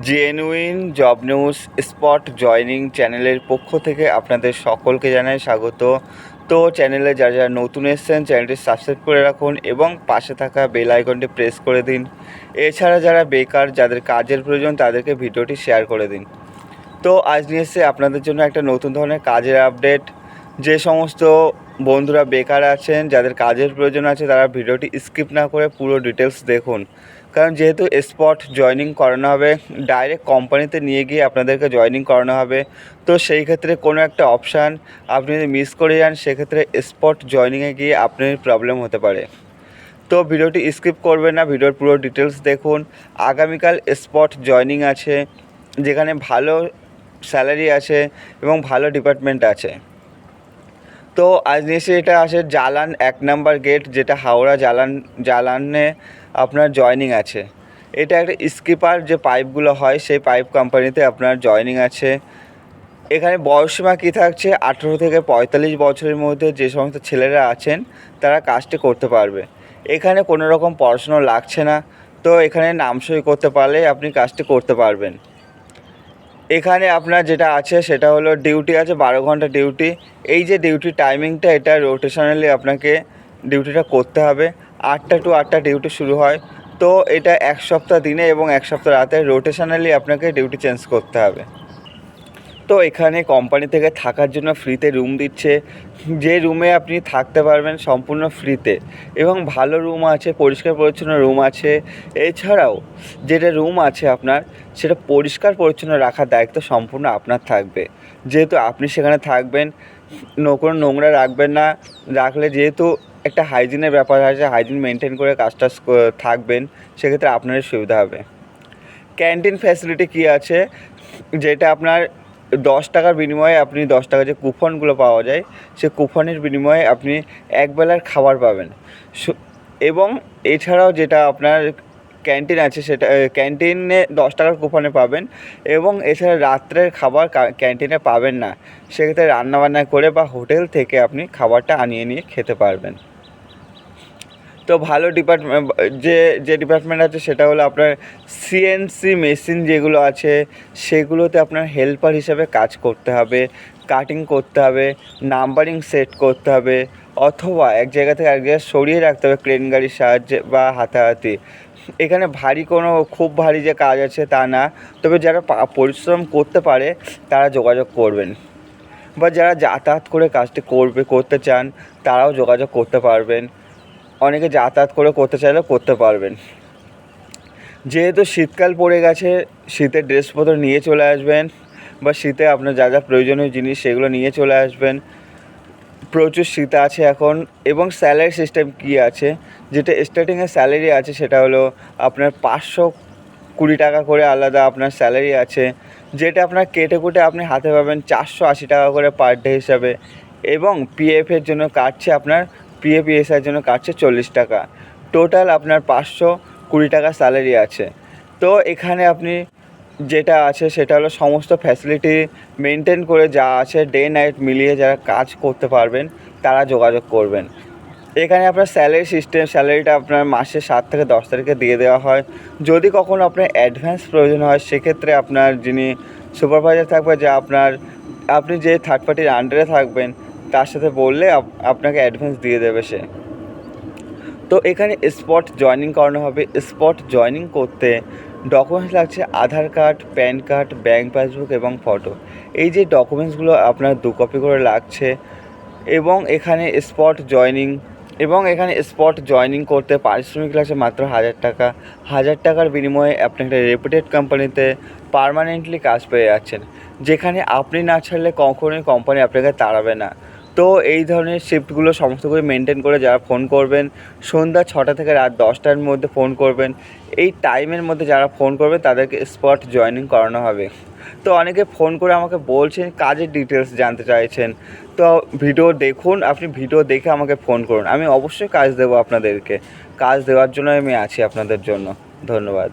Genuine job news spot joining চ্যানেলের পক্ষ থেকে আপনাদের সকলকে জানাই স্বাগত। তো চ্যানেলে যারা যারা নতুন এসেছেন চ্যানেলটি সাবস্ক্রাইব করে রাখুন এবং পাশে থাকা বেল আইকনটি প্রেস করে দিন। এছাড়া যারা বেকার, যাদের কাজের প্রয়োজন, তাদেরকে ভিডিওটি শেয়ার করে দিন। তো আজ নিয়ে এসে আপনাদের জন্য একটা নতুন ধরনের কাজের আপডেট। যে সমস্ত বন্ধুরা বেকার আছেন, যাদের কাজের প্রয়োজন আছে, তারা ভিডিওটি স্কিপ না করে পুরো ডিটেলস দেখুন। কারণ যেহেতু স্পট জয়নিং করানো হবে, ডাইরেক্ট কোম্পানিতে নিয়ে গিয়ে আপনাদেরকে জয়নিং করানো হবে, তো সেই ক্ষেত্রে কোনো একটা অপশান আপনি যদি মিস করে যান, সেক্ষেত্রে স্পট জয়নিংয়ে গিয়ে আপনার প্রবলেম হতে পারে। তো ভিডিওটি স্কিপ করবেন না, ভিডিওর পুরো ডিটেলস দেখুন। আগামীকাল স্পট জয়নিং আছে, যেখানে ভালো স্যালারি আছে এবং ভালো ডিপার্টমেন্ট আছে। তো আজ নিশ্চয়ই এটা আসে জালান 1 নম্বর গেট, যেটা হাওড়া জালানে আপনার জয়নিং আছে। এটা একটা স্কিপার যে পাইপগুলো হয়, সেই পাইপ কোম্পানিতে আপনার জয়নিং আছে। এখানে বয়সসীমা কী থাকছে, 18 থেকে 45 বছরের মধ্যে যে সমস্ত ছেলেরা আছেন তারা কাজটি করতে পারবে। এখানে কোনো রকম পড়াশুনো লাগছে না, তো এখানে নাম সই করতে পারলে আপনি কাজটি করতে পারবেন। এখানে আপনার যেটা আছে সেটা হলো ডিউটি আছে 12 ঘন্টা ডিউটি। এই যে ডিউটির টাইমিংটা, এটা রোটেশনালি আপনাকে ডিউটিটা করতে হবে। 8টা টু 8টা ডিউটি শুরু হয়। তো এটা 1 সপ্তাহ দিনে এবং 1 সপ্তাহ রাতে রোটেশনালি আপনাকে ডিউটি চেঞ্জ করতে হবে। তো এখানে কোম্পানি থেকে থাকার জন্য ফ্রিতে রুম দিচ্ছে, যে রুমে আপনি থাকতে পারবেন সম্পূর্ণ ফ্রিতে, এবং ভালো রুম আছে, পরিষ্কার পরিচ্ছন্ন রুম আছে। এছাড়াও যেটা রুম আছে আপনার, সেটা পরিষ্কার পরিচ্ছন্ন রাখার দায়িত্ব সম্পূর্ণ আপনার থাকবে। যেহেতু আপনি সেখানে থাকবেন, কোনো নোংরা রাখবেন না। রাখলে যেহেতু একটা হাইজিনের ব্যাপার আছে, হাইজিন মেনটেন করে কাজটা থাকবেন, সেক্ষেত্রে আপনারই সুবিধা হবে। ক্যান্টিন ফ্যাসিলিটি কী আছে, যেটা আপনার 10 টাকার বিনিময়ে আপনি 10 টাকা যে কুপনগুলো পাওয়া যায়, সে কুপনের বিনিময়ে আপনি একবেলার খাবার পাবেন। এবং এছাড়াও যেটা আপনার ক্যান্টিন আছে, সেটা ক্যান্টিনে 10 টাকার কুপনে পাবেন, এবং এছাড়া রাত্রের খাবার ক্যান্টিনে পাবেন না। সেক্ষেত্রে রান্নাবান্না করে বা হোটেল থেকে আপনি খাবারটা আনিয়ে নিয়ে খেতে পারবেন। তো ভালো যে ডিপার্টমেন্ট আছে সেটা হলো আপনার সিএনসি মেশিন যেগুলো আছে, সেগুলোতে আপনার হেল্পার হিসাবে কাজ করতে হবে, কাটিং করতে হবে, নাম্বারিং সেট করতে হবে, অথবা এক জায়গা থেকে এক জায়গায় সরিয়ে রাখতে হবে ক্রেন গাড়ির সাহায্যে বা হাতাহাতি। এখানে খুব ভারী যে কাজ আছে তা না, তবে যারা পরিশ্রম করতে পারে তারা যোগাযোগ করবেন, বা যারা যাতায়াত করে কাজটি করতে চান তারাও যোগাযোগ করতে পারবেন। অনেকে যাতায়াত করে করতে চাইলেও করতে পারবেন। যেহেতু শীতকাল পড়ে গেছে, শীতের ড্রেসপত্র নিয়ে চলে আসবেন, বা শীতে আপনার যা যা প্রয়োজনীয় জিনিস সেগুলো নিয়ে চলে আসবেন। প্রচুর শীত আছে এখন। এবং স্যালারি সিস্টেম কী আছে, যেটা স্টার্টিংয়ে স্যালারি আছে সেটা হলো আপনার 520 টাকা করে আলাদা আপনার স্যালারি আছে, যেটা আপনার কেটে কুটে আপনি হাতে পাবেন 480 টাকা করে পার ডে হিসাবে। এবং পিএফের জন্য কাটছে আপনার, পিএফের জন্য কাটছে 40 টাকা। টোটাল আপনার 520 টাকা স্যালারি আছে। তো এখানে আপনি যেটা আছে সেটা হলো সমস্ত ফ্যাসিলিটি মেনটেন করে যা আছে, ডে নাইট মিলিয়ে যারা কাজ করতে পারবেন তারা যোগাযোগ করবেন। এখানে আপনার স্যালারিটা আপনার মাসে 7 থেকে 10 তারিখে দিয়ে দেওয়া হয়। যদি কখনো আপনার অ্যাডভান্স প্রয়োজন হয়, সেক্ষেত্রে আপনার যিনি সুপারভাইজার থাকবে, আপনি যে থার্ড পার্টির আন্ডারে থাকবেন, তার সাথে বললে আপনাকে অ্যাডভান্স দিয়ে দেবে সে। তো এখানে স্পট জয়নিং করানো হবে। স্পট জয়নিং করতে ডকুমেন্টস লাগছে Aadhaar card, pan card, bank passbook এবং ফটো। এই যে ডকুমেন্টসগুলো আপনার 2 কপি করে লাগছে। এবং এখানে স্পট জয়নিং করতে পারিশ্রমিক লাগছে মাত্র 1000 টাকা। 1000 টাকার বিনিময়ে আপনি একটা রেপুটেড কোম্পানিতে পার্মানেন্টলি কাজ পেয়ে যাচ্ছেন, যেখানে আপনি না ছাড়লে কখনোই কোম্পানি আপনাকে তাড়াবে না। তো এই ধরনের শিফটগুলো সমস্তগুলো মেনটেন করে যারা ফোন করবেন, সন্ধ্যা 6টা থেকে রাত 10টার মধ্যে ফোন করবেন। এই টাইমের মধ্যে যারা ফোন করবে তাদেরকে স্পট জয়নিং করানো হবে। তো অনেকে ফোন করে আমাকে বলছেন, কাজের ডিটেলস জানতে চাইছেন। তো ভিডিও দেখুন, আপনি ভিডিও দেখে আমাকে ফোন করুন, আমি অবশ্যই কাজ দেবো আপনাদেরকে। কাজ দেওয়ার জন্য আমি আছি আপনাদের জন্য। ধন্যবাদ।